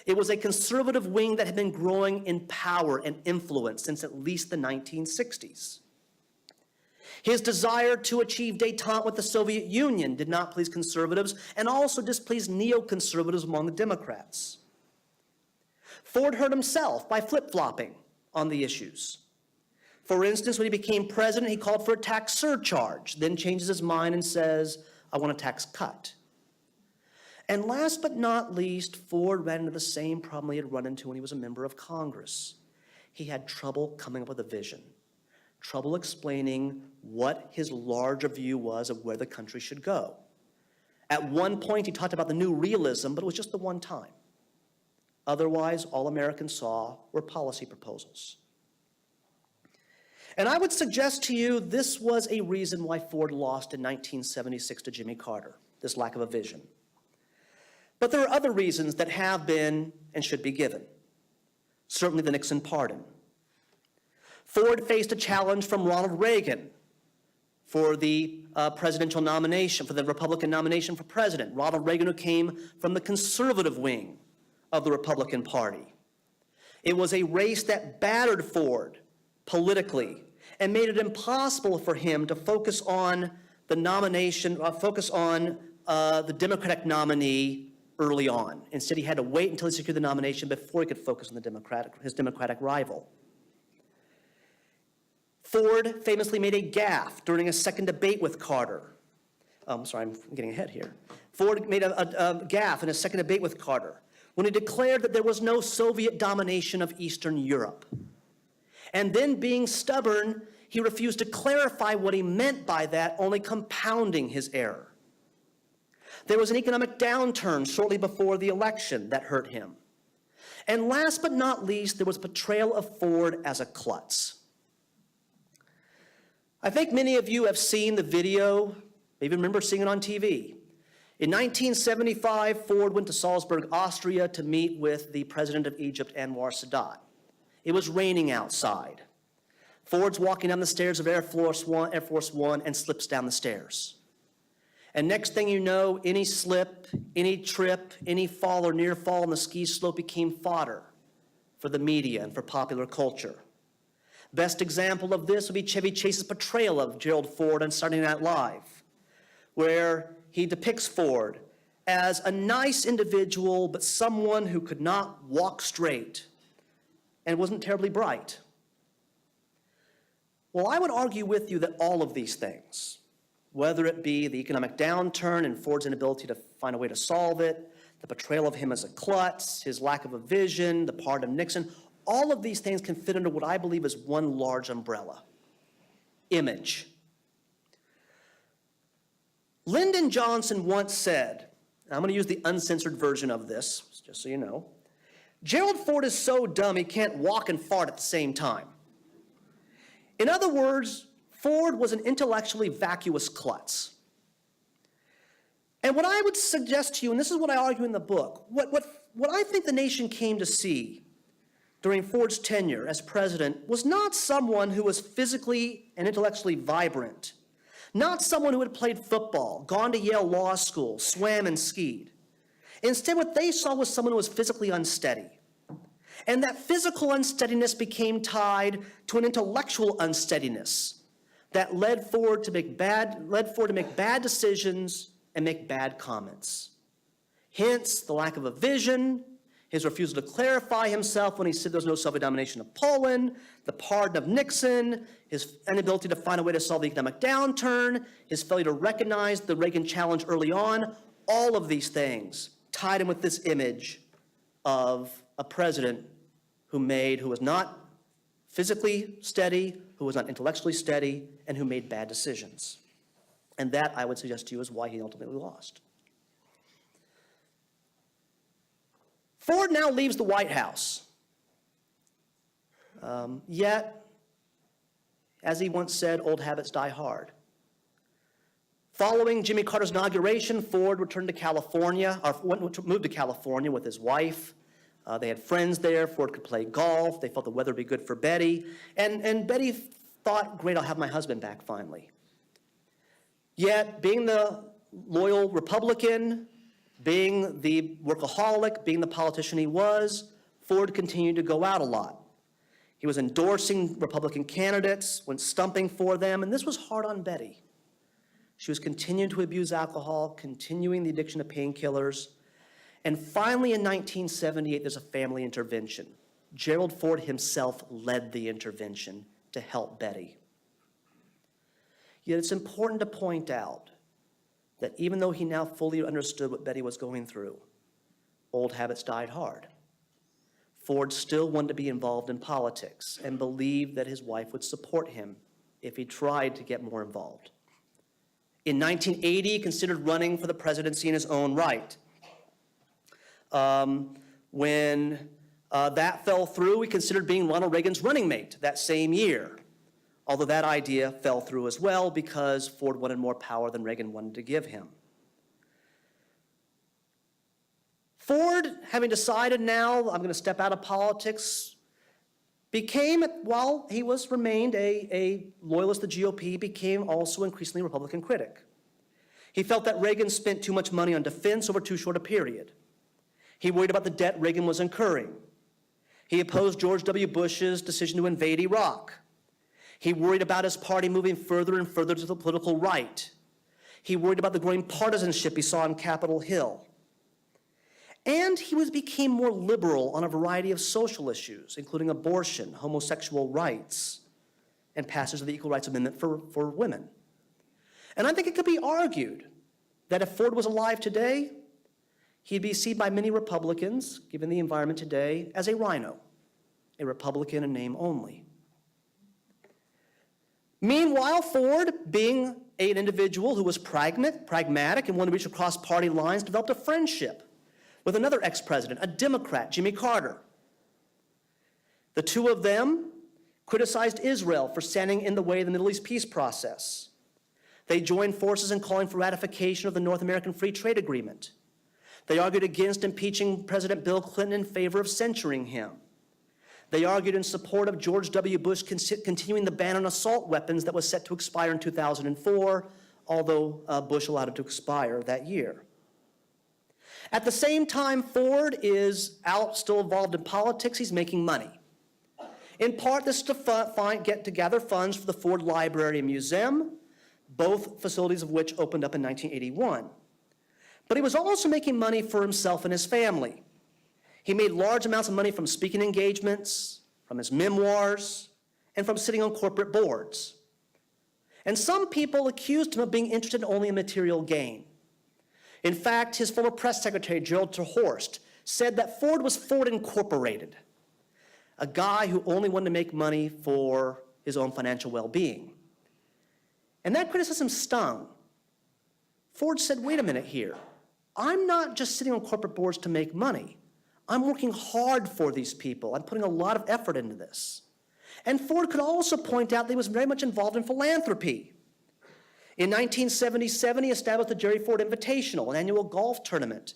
It was a conservative wing that had been growing in power and influence since at least the 1960s. His desire to achieve détente with the Soviet Union did not please conservatives and also displeased neoconservatives among the Democrats. Ford hurt himself by flip-flopping on the issues. For instance, when he became president, he called for a tax surcharge, then changes his mind and says, I want a tax cut. And last but not least, Ford ran into the same problem he had run into when he was a member of Congress. He had trouble coming up with a vision, trouble explaining what his larger view was of where the country should go. At one point, he talked about the new realism, but it was just the one time. Otherwise, all Americans saw were policy proposals. And I would suggest to you this was a reason why Ford lost in 1976 to Jimmy Carter, this lack of a vision. But there are other reasons that have been and should be given. Certainly the Nixon pardon. Ford faced a challenge from Ronald Reagan for the presidential nomination, for the Republican nomination for president. Ronald Reagan, who came from the conservative wing of the Republican Party. It was a race that battered Ford politically and made it impossible for him to focus on the nomination, the Democratic nominee early on. Instead, he had to wait until he secured the nomination before he could focus on his Democratic rival. Ford famously made a gaffe during a second debate with Carter. I'm getting ahead here. Ford made a gaffe in a second debate with Carter when he declared that there was no Soviet domination of Eastern Europe. And then, being stubborn, he refused to clarify what he meant by that, only compounding his error. There was an economic downturn shortly before the election that hurt him. And last but not least, there was portrayal of Ford as a klutz. I think many of you have seen the video, maybe remember seeing it on TV. In 1975, Ford went to Salzburg, Austria to meet with the president of Egypt, Anwar Sadat. It was raining outside. Ford's walking down the stairs of Air Force One and slips down the stairs. And next thing you know, any slip, any trip, any fall or near fall on the ski slope became fodder for the media and for popular culture. Best example of this would be Chevy Chase's portrayal of Gerald Ford on Saturday Night Live, where he depicts Ford as a nice individual, but someone who could not walk straight and wasn't terribly bright. Well, I would argue with you that all of these things, whether it be the economic downturn and Ford's inability to find a way to solve it, the portrayal of him as a klutz, his lack of a vision, the pardon of Nixon, all of these things can fit under what I believe is one large umbrella: image. Lyndon Johnson once said, and I'm going to use the uncensored version of this, just so you know, Gerald Ford is so dumb he can't walk and fart at the same time. In other words, Ford was an intellectually vacuous klutz. And what I would suggest to you, and this is what I argue in the book, what I think the nation came to see during Ford's tenure as president was not someone who was physically and intellectually vibrant, not someone who had played football, gone to Yale Law School, swam and skied. Instead, what they saw was someone who was physically unsteady. And that physical unsteadiness became tied to an intellectual unsteadiness that led Ford to make bad decisions and make bad comments. Hence, the lack of a vision, his refusal to clarify himself when he said there was no Soviet domination of Poland, the pardon of Nixon, his inability to find a way to solve the economic downturn, his failure to recognize the Reagan challenge early on. All of these things tied him with this image of a president who was not physically steady, who was not intellectually steady, and who made bad decisions. And that, I would suggest to you, is why he ultimately lost. Ford now leaves the White House. Yet, as he once said, old habits die hard. Following Jimmy Carter's inauguration, Ford returned to California, moved to California with his wife. They had friends there. Ford could play golf. They felt the weather would be good for Betty. And Betty thought, great, I'll have my husband back finally. Yet, being the loyal Republican, being the workaholic, being the politician he was, Ford continued to go out a lot. He was endorsing Republican candidates, went stumping for them, and this was hard on Betty. She was continuing to abuse alcohol, continuing the addiction to painkillers. And finally, in 1978, there's a family intervention. Gerald Ford himself led the intervention to help Betty. Yet it's important to point out that even though he now fully understood what Betty was going through, old habits died hard. Ford still wanted to be involved in politics and believed that his wife would support him if he tried to get more involved. In 1980, he considered running for the presidency in his own right. When that fell through, he considered being Ronald Reagan's running mate that same year, although that idea fell through as well because Ford wanted more power than Reagan wanted to give him. Ford, having decided now, I'm going to step out of politics, became, while he remained a loyalist to the GOP, became also increasingly a Republican critic. He felt that Reagan spent too much money on defense over too short a period. He worried about the debt Reagan was incurring. He opposed George W. Bush's decision to invade Iraq. He worried about his party moving further and further to the political right. He worried about the growing partisanship he saw on Capitol Hill. And he became more liberal on a variety of social issues, including abortion, homosexual rights, and passage of the Equal Rights Amendment for women. And I think it could be argued that if Ford was alive today, he'd be seen by many Republicans, given the environment today, as a rhino, a Republican in name only. Meanwhile, Ford, being an individual who was pragmatic and wanted to reach across party lines, developed a friendship with another ex-president, a Democrat, Jimmy Carter. The two of them criticized Israel for standing in the way of the Middle East peace process. They joined forces in calling for ratification of the North American Free Trade Agreement. They argued against impeaching President Bill Clinton in favor of censuring him. They argued in support of George W. Bush continuing the ban on assault weapons that was set to expire in 2004, although Bush allowed it to expire that year. At the same time, Ford is still involved in politics. He's making money. In part, this is to gather funds for the Ford Library and Museum, both facilities of which opened up in 1981. But he was also making money for himself and his family. He made large amounts of money from speaking engagements, from his memoirs, and from sitting on corporate boards. And some people accused him of being interested only in material gain. In fact, his former press secretary, Gerald Terhorst, said that Ford was Ford Incorporated, a guy who only wanted to make money for his own financial well-being. And that criticism stung. Ford said, wait a minute here. I'm not just sitting on corporate boards to make money. I'm working hard for these people. I'm putting a lot of effort into this. And Ford could also point out that he was very much involved in philanthropy. In 1977, he established the Jerry Ford Invitational, an annual golf tournament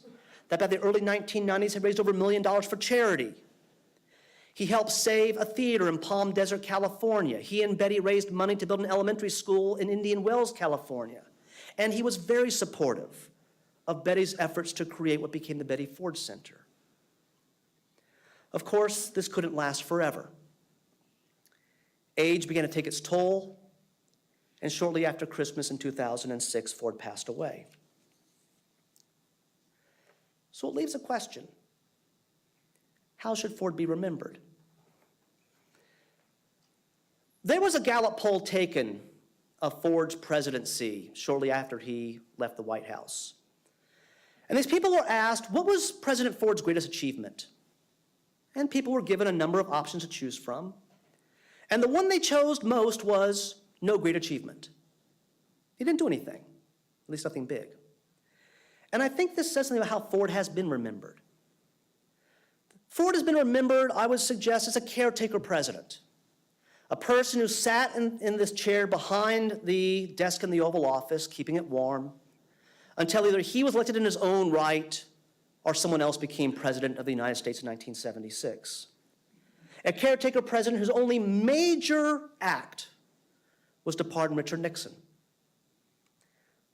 that by the early 1990s had raised over $1 million for charity. He helped save a theater in Palm Desert, California. He and Betty raised money to build an elementary school in Indian Wells, California. And he was very supportive of Betty's efforts to create what became the Betty Ford Center. Of course, this couldn't last forever. Age began to take its toll, and shortly after Christmas in 2006, Ford passed away. So it leaves a question. How should Ford be remembered? There was a Gallup poll taken of Ford's presidency shortly after he left the White House. And these people were asked, what was President Ford's greatest achievement? And people were given a number of options to choose from. And the one they chose most was no great achievement. He didn't do anything, at least nothing big. And I think this says something about how Ford has been remembered. Ford has been remembered, I would suggest, as a caretaker president, a person who sat in this chair behind the desk in the Oval Office, keeping it warm, until either he was elected in his own right or someone else became president of the United States in 1976. A caretaker president whose only major act was to pardon Richard Nixon.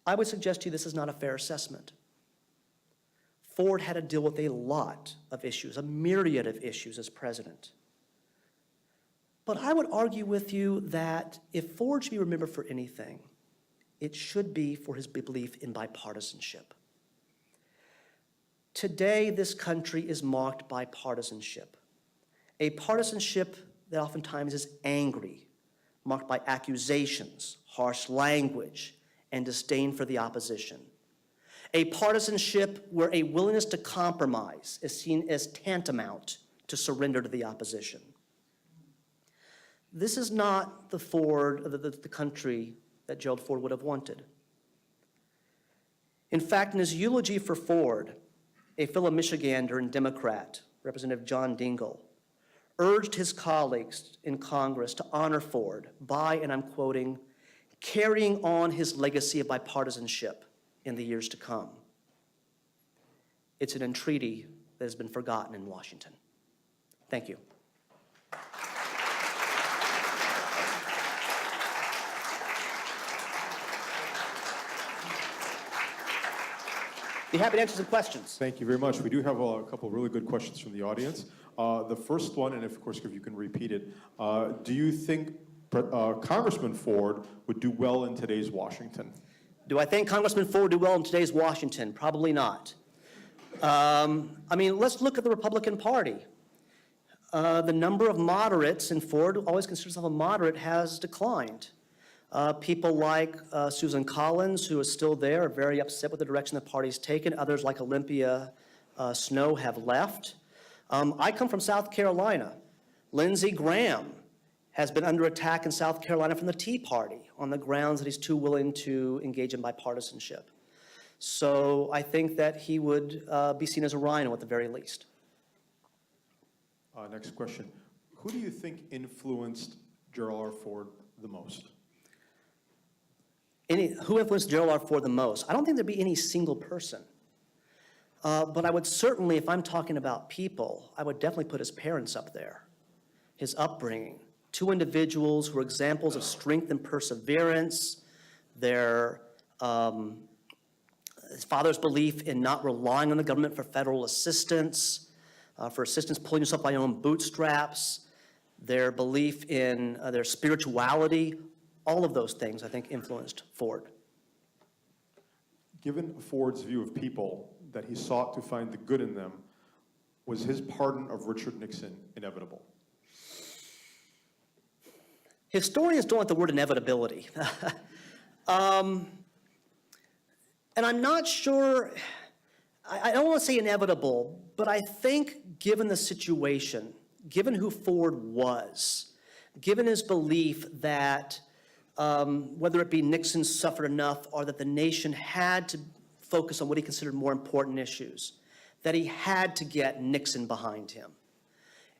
I would suggest to you this is not a fair assessment. Ford had to deal with a lot of issues, a myriad of issues as president. But I would argue with you that if Ford should be remembered for anything, it should be for his belief in bipartisanship. Today, this country is marked by partisanship, a partisanship that oftentimes is angry, marked by accusations, harsh language, and disdain for the opposition. A partisanship where a willingness to compromise is seen as tantamount to surrender to the opposition. this is not the Ford, the country that Gerald Ford would have wanted. In fact, in his eulogy for Ford, a fellow Michigander and Democrat, Representative John Dingell, urged his colleagues in Congress to honor Ford by, and I'm quoting, carrying on his legacy of bipartisanship in the years to come. It's an entreaty that has been forgotten in Washington. Thank you. Be happy to answer some questions. Thank you very much. We do have a couple of really good questions from the audience. The first one, and of course, if you can repeat it, do you think Congressman Ford would do well in today's Washington? Do I think Congressman Ford would do well in today's Washington? Probably not. I mean, let's look at the Republican Party. The number of moderates, and Ford always considers himself a moderate, has declined. People like Susan Collins, who is still there, are very upset with the direction the party's taken. Others like Olympia Snowe have left. I come from South Carolina. Lindsey Graham has been under attack in South Carolina from the Tea Party on the grounds that he's too willing to engage in bipartisanship. So I think that he would be seen as a rhino at the very least. Next question. Who do you think influenced Gerald R. Ford the most? Who influenced Gerald R. Ford the most? I don't think there'd be any single person. But I would certainly, if I'm talking about people, I would definitely put his parents up there, his upbringing. Two individuals who are examples of strength and perseverance, his father's belief in not relying on the government for federal assistance, for assistance pulling yourself by your own bootstraps, their belief in their spirituality. All of those things, I think, influenced Ford. Given Ford's view of people, that he sought to find the good in them, was his pardon of Richard Nixon inevitable? Historians don't like the word inevitability. And I'm not sure, I don't want to say inevitable, but I think given the situation, given who Ford was, given his belief that whether it be Nixon suffered enough or that the nation had to focus on what he considered more important issues, that he had to get Nixon behind him.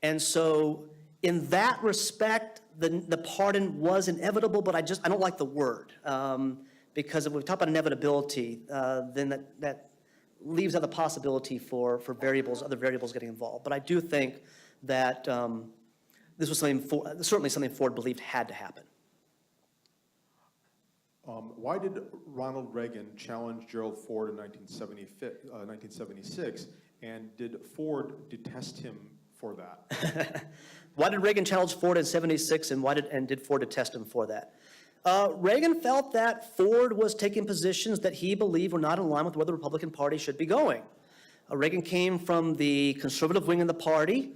And so in that respect, the pardon was inevitable, but I don't like the word. Because if we talk about inevitability, then that leaves out the possibility for other variables getting involved. But I do think that this was certainly something Ford believed had to happen. Why did Ronald Reagan challenge Gerald Ford in 1976, and did Ford detest him for that? Why did Reagan challenge Ford in 76, and did Ford detest him for that? Reagan felt that Ford was taking positions that he believed were not in line with where the Republican Party should be going. Reagan came from the conservative wing of the party.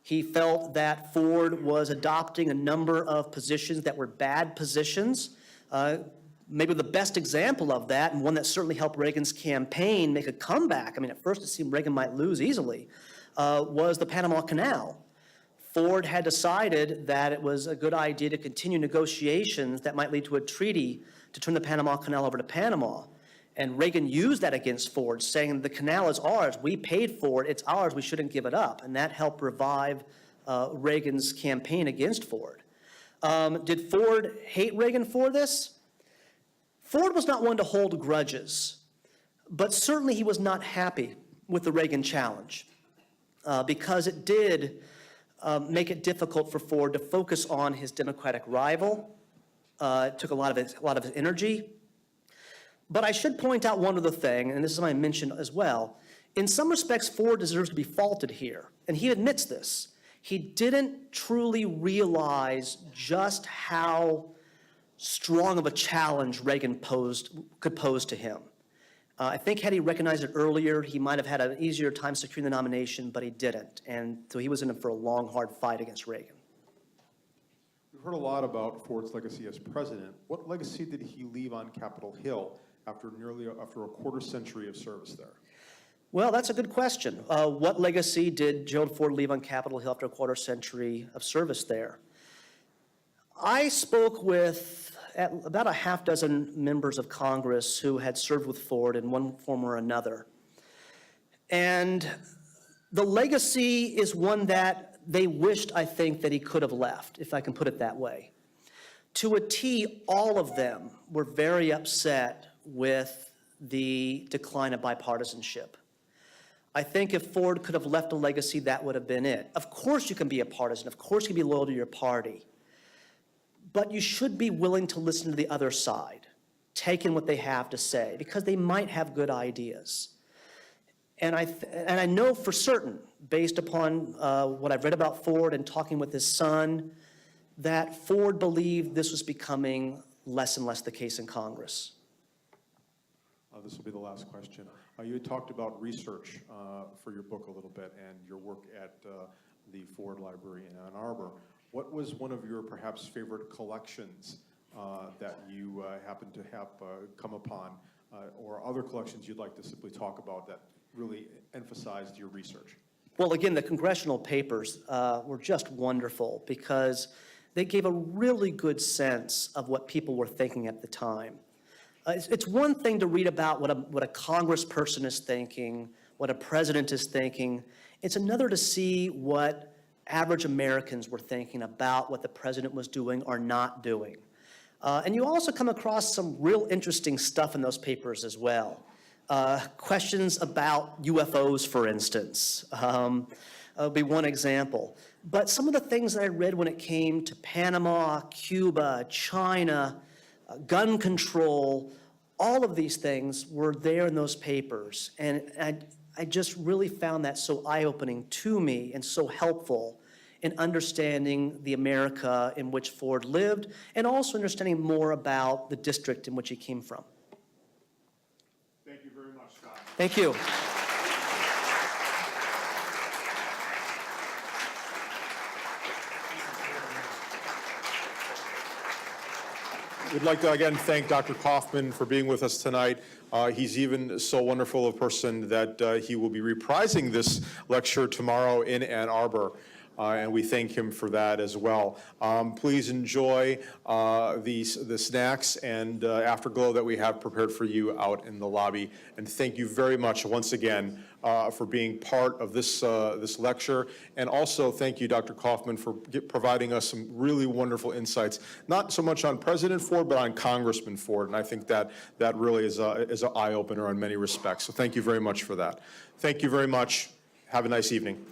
He felt that Ford was adopting a number of positions that were bad positions. Maybe the best example of that, and one that certainly helped Reagan's campaign make a comeback, I mean, at first it seemed Reagan might lose easily, was the Panama Canal. Ford had decided that it was a good idea to continue negotiations that might lead to a treaty to turn the Panama Canal over to Panama. And Reagan used that against Ford, saying the canal is ours, we paid for it, it's ours, we shouldn't give it up. And that helped revive Reagan's campaign against Ford. Did Ford hate Reagan for this? Ford was not one to hold grudges, but certainly he was not happy with the Reagan challenge because it did make it difficult for Ford to focus on his Democratic rival. It took a lot of his energy. But I should point out one other thing, and this is something I mentioned as well. In some respects, Ford deserves to be faulted here, and he admits this. He didn't truly realize just how strong of a challenge Reagan could pose to him. I think had he recognized it earlier, he might have had an easier time securing the nomination, but he didn't. And so he was in it for a long, hard fight against Reagan. We've heard a lot about Ford's legacy as president. What legacy did he leave on Capitol Hill after a quarter century of service there? Well, that's a good question. What legacy did Gerald Ford leave on Capitol Hill after a quarter century of service there? I spoke with about a half dozen members of Congress who had served with Ford in one form or another. And the legacy is one that they wished, I think, that he could have left, if I can put it that way. To a T, all of them were very upset with the decline of bipartisanship. I think if Ford could have left a legacy, that would have been it. Of course you can be a partisan. Of course you can be loyal to your party. But you should be willing to listen to the other side, take in what they have to say, because they might have good ideas. And I know for certain, based upon what I've read about Ford and talking with his son, that Ford believed this was becoming less and less the case in Congress. This will be the last question. You had talked about research for your book a little bit and your work at the Ford Library in Ann Arbor. What was one of your perhaps favorite collections that you happened to have come upon, or other collections you'd like to simply talk about that really emphasized your research? Well, again, the congressional papers were just wonderful because they gave a really good sense of what people were thinking at the time. It's one thing to read about what a congressperson is thinking, what a president is thinking. It's another to see what average Americans were thinking about what the president was doing or not doing. And you also come across some real interesting stuff in those papers as well. Questions about UFOs, for instance, would be one example. But some of the things that I read when it came to Panama, Cuba, China, gun control, all of these things were there in those papers. And I just really found that so eye-opening to me and so helpful in understanding the America in which Ford lived and also understanding more about the district in which he came from. Thank you very much, Scott. Thank you. We'd like to again thank Dr. Kaufman for being with us tonight. He's even so wonderful a person that he will be reprising this lecture tomorrow in Ann Arbor. And we thank him for that as well. Please enjoy the snacks and afterglow that we have prepared for you out in the lobby. And thank you very much once again for being part of this lecture. And also thank you, Dr. Kaufman, for providing us some really wonderful insights, not so much on President Ford, but on Congressman Ford. And I think that really is an eye-opener in many respects. So thank you very much for that. Thank you very much. Have a nice evening.